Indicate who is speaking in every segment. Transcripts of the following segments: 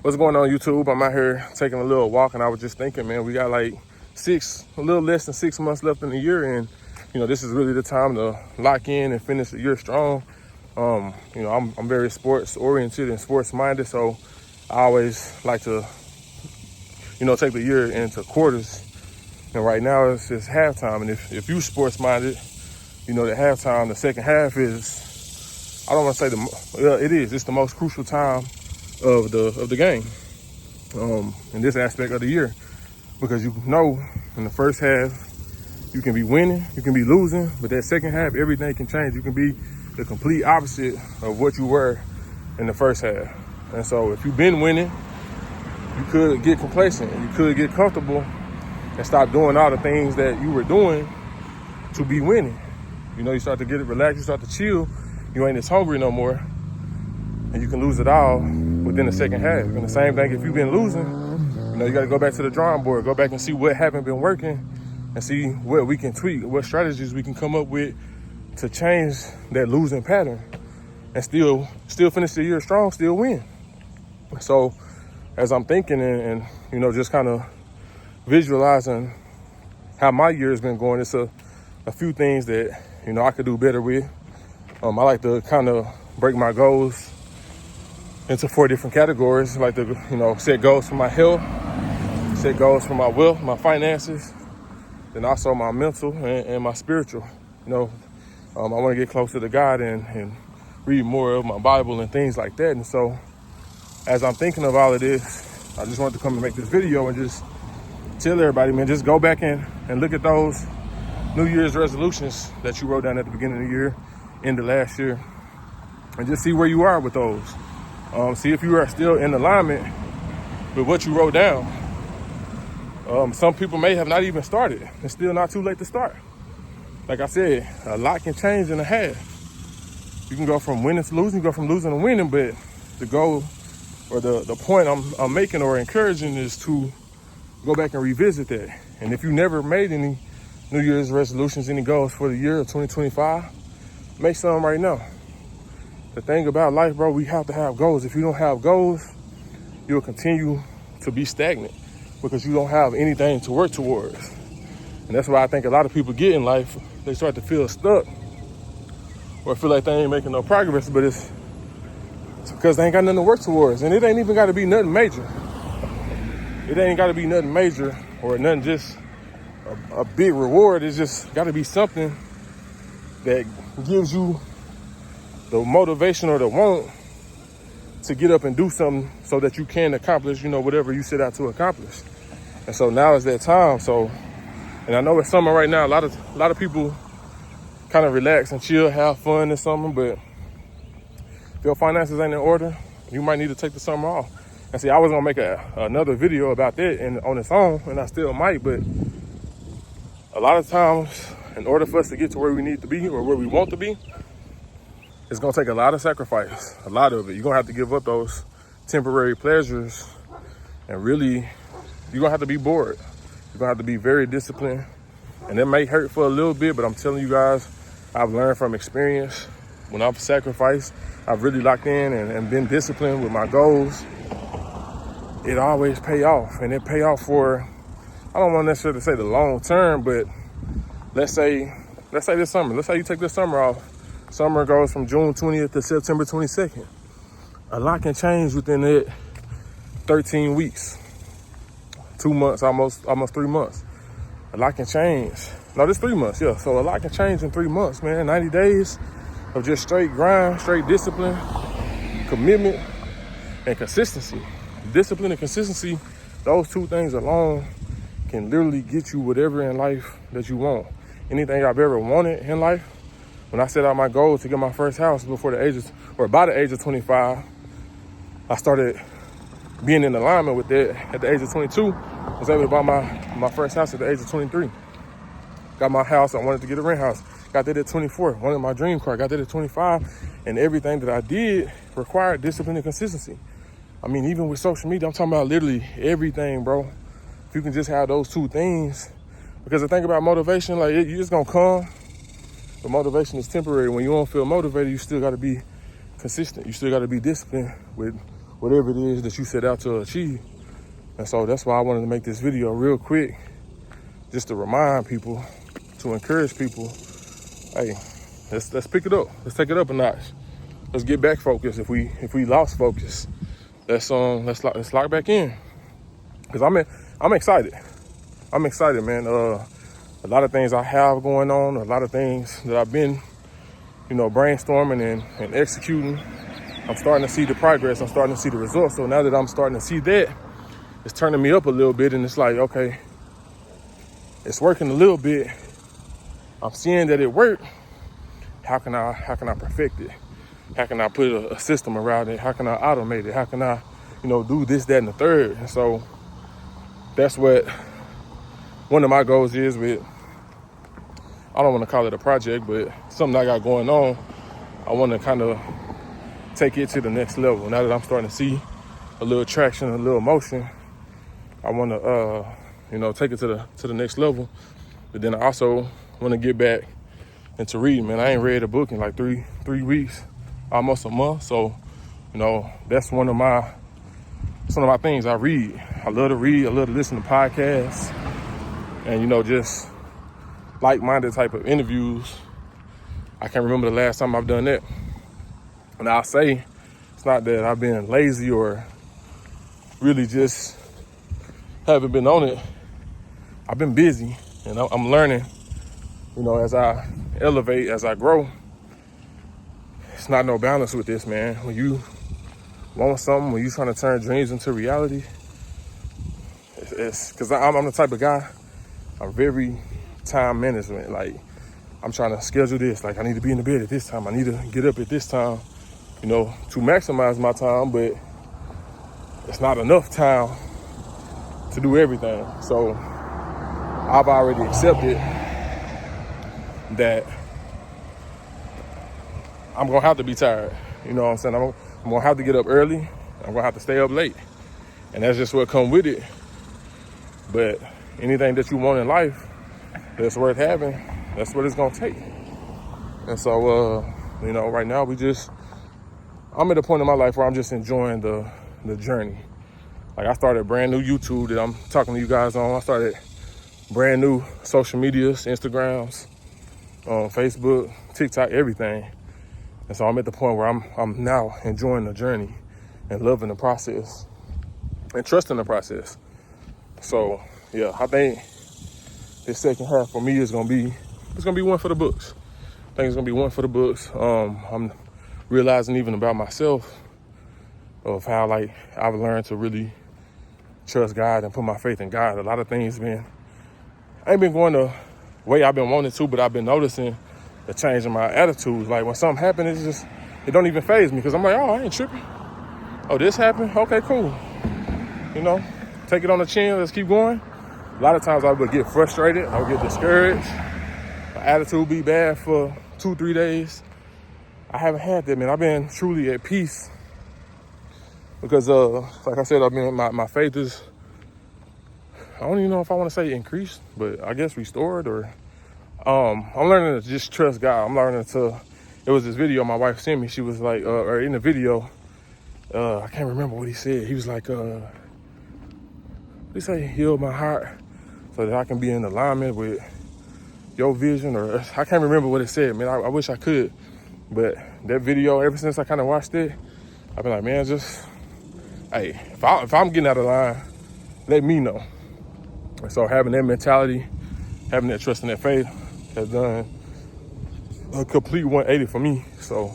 Speaker 1: What's going on, YouTube? I'm out here taking a little walk, and I was just thinking, man, we got like a little less than 6 months left in the year, and this is really the time to lock in and finish the year strong. I'm very sports oriented and sports minded, so I always like to, take the year into quarters. And right now it's just halftime, and if you sports minded, that halftime, the second half is, I don't want to say it's the most crucial time of the game, in this aspect of the year, because in the first half you can be winning, you can be losing, but that second half everything can change. You can be the complete opposite of what you were in the first half. And so if you've been winning, you could get complacent, you could get comfortable and stop doing all the things that you were doing to be winning. You start to get it relaxed, you start to chill, you ain't as hungry no more, and you can lose it all within the second half. And the same thing if you've been losing, you got to go back to the drawing board, go back and see what haven't been working and see what we can tweak, what strategies we can come up with to change that losing pattern and still finish the year strong, still win. So as I'm thinking and just kind of visualizing how my year has been going, it's a few things that, I could do better with. I like to kind of break my goals into 4 different categories. I like to, set goals for my health, set goals for my wealth, my finances, and also my mental and my spiritual. I want to get closer to God and read more of my Bible and things like that. And so as I'm thinking of all of this, I just wanted to come and make this video and just tell everybody, man, just go back and look at those New Year's resolutions that you wrote down at the beginning of the year, end of last year, and just see where you are with those. See if you are still in alignment with what you wrote down. Some people may have not even started. It's still not too late to start. Like I said, a lot can change in a half. You can go from winning to losing, you go from losing to winning, but the goal or the point I'm making or encouraging is to go back and revisit that. And if you never made any New Year's resolutions, any goals for the year of 2025, make some right now. The thing about life, bro, we have to have goals. If you don't have goals, you'll continue to be stagnant because you don't have anything to work towards. And that's why I think a lot of people get in life, they start to feel stuck or feel like they ain't making no progress, but it's because they ain't got nothing to work towards. And it ain't even got to be nothing major. It ain't got to be nothing major or nothing just a big reward. It's just got to be something that gives you the motivation or the want to get up and do something so that you can accomplish, whatever you set out to accomplish. And so now is that time. So, and I know it's summer right now. A lot of people kind of relax and chill, have fun this summer, but if your finances ain't in order, you might need to take the summer off. And see, I was gonna make another video about that on its own, and I still might, but a lot of times, in order for us to get to where we need to be or where we want to be, it's gonna take a lot of sacrifice, a lot of it. You're gonna have to give up those temporary pleasures, and really, you're gonna have to be bored. You're gonna have to be very disciplined, and it may hurt for a little bit, but I'm telling you guys, I've learned from experience. When I've sacrificed, I've really locked in and been disciplined with my goals. It always pay off, and it pay off for, I don't want to necessarily say the long term, but let's say this summer. Let's say you take this summer off. Summer goes from June 20th to September 22nd. A lot can change within it 13 weeks, 2 months, almost 3 months. A lot can change. No, this 3 months, yeah. So a lot can change in 3 months, man. 90 days of just straight grind, straight discipline, commitment, and consistency. Discipline and consistency, those 2 things alone can literally get you whatever in life that you want. Anything I've ever wanted in life, when I set out my goal to get my first house by the age of 25, I started being in alignment with that. At the age of 22, I was able to buy my first house at the age of 23. Got my house, I wanted to get a rent house. Got that at 24, wanted my dream car, got that at 25. And everything that I did required discipline and consistency. I mean, even with social media, I'm talking about literally everything, bro. If you can just have those 2 things. Because the thing about motivation, like, you're just gonna come, but motivation is temporary. When you don't feel motivated, you still gotta be consistent. You still gotta be disciplined with whatever it is that you set out to achieve. And so that's why I wanted to make this video real quick, just to remind people, to encourage people, hey, let's pick it up. Let's take it up a notch. Let's get back focused. If we lost focus, let's lock back in. Cause I'm excited. I'm excited, man. A lot of things I have going on, a lot of things that I've been, brainstorming and executing. I'm starting to see the progress. I'm starting to see the results. So now that I'm starting to see that, it's turning me up a little bit, and it's like, okay, it's working a little bit. I'm seeing that it worked. How can I perfect it? How can I put a system around it? How can I automate it? How can I, do this, that, and the third? And so that's what one of my goals is with, I don't want to call it a project, but something I got going on. I want to kind of take it to the next level. Now that I'm starting to see a little traction, a little motion, I want to, take it to the next level. But then I also want to get back into reading, man. I ain't read a book in like three weeks, almost a month. So, that's one of my things. I read. I love to read. I love to listen to podcasts, and just like-minded type of interviews. I can't remember the last time I've done that. And I'll say it's not that I've been lazy or really just haven't been on it. I've been busy, and I'm learning, as I elevate, as I grow. It's not no balance with this, man. When you want something, when you're trying to turn dreams into reality, it's because I'm the type of guy, I'm very time management. Like, I'm trying to schedule this. Like, I need to be in the bed at this time. I need to get up at this time, to maximize my time, but it's not enough time to do everything. So I've already accepted that I'm gonna have to be tired. You know what I'm saying? I'm gonna have to get up early. I'm gonna have to stay up late. And that's just what comes with it. But anything that you want in life that's worth having, that's what it's gonna take. And so, right now I'm at a point in my life where I'm just enjoying the journey. Like, I started brand new YouTube that I'm talking to you guys on. I started brand new social medias, Instagrams, Facebook, TikTok, everything. And so I'm at the point where I'm now enjoying the journey and loving the process and trusting the process. So yeah, I think this second half for me is gonna be one for the books. I think it's gonna be one for the books. I'm realizing even about myself of how I've learned to really trust God and put my faith in God. A lot of things I ain't been going the way I've been wanting to, but I've been noticing the change in my attitudes. Like, when something happens, it don't even faze me, because I'm like, oh, I ain't tripping. Oh, this happened? Okay, cool. Take it on the chin, let's keep going. A lot of times I would get frustrated, I would get discouraged. My attitude be bad for 2-3 days. I haven't had that, man. I've been truly at peace because, like I said, my faith is, I don't even know if I want to say increased, but I guess restored, or I'm learning to just trust God. I'm learning it was this video my wife sent me. She was like, or in the video, I can't remember what he said. He was like, he said, heal my heart so that I can be in alignment with your vision, or I can't remember what it said, man. I wish I could. But that video, ever since I kind of watched it, I've been like, man, hey, if I'm getting out of line, let me know. And so having that mentality, having that trust and that faith has done a complete 180 for me. So,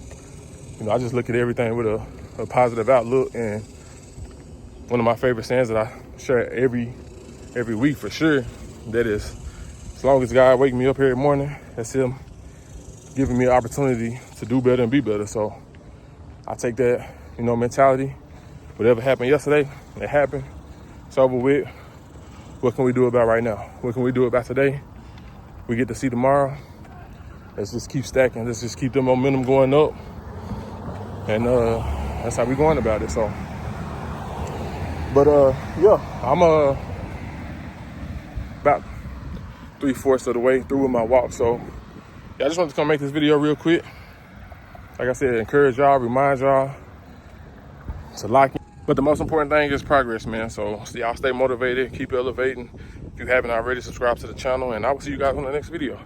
Speaker 1: I just look at everything with a positive outlook. And one of my favorite sayings that I share every week for sure, that is, as long as God wake me up every morning, that's Him giving me an opportunity to do better and be better. So I take that, mentality. Whatever happened yesterday, it happened. It's over with. What can we do about right now? What can we do about today? We get to see tomorrow. Let's just keep stacking. Let's just keep the momentum going up. And that's how we're going about it. So, but yeah, I'm about 3/4 of the way through with my walk. So yeah, I just wanted to come make this video real quick. Like I said, encourage y'all, remind y'all to lock in. But the most important thing is progress, man. So y'all stay motivated, keep elevating. If you haven't already, subscribe to the channel, and I will see you guys on the next video.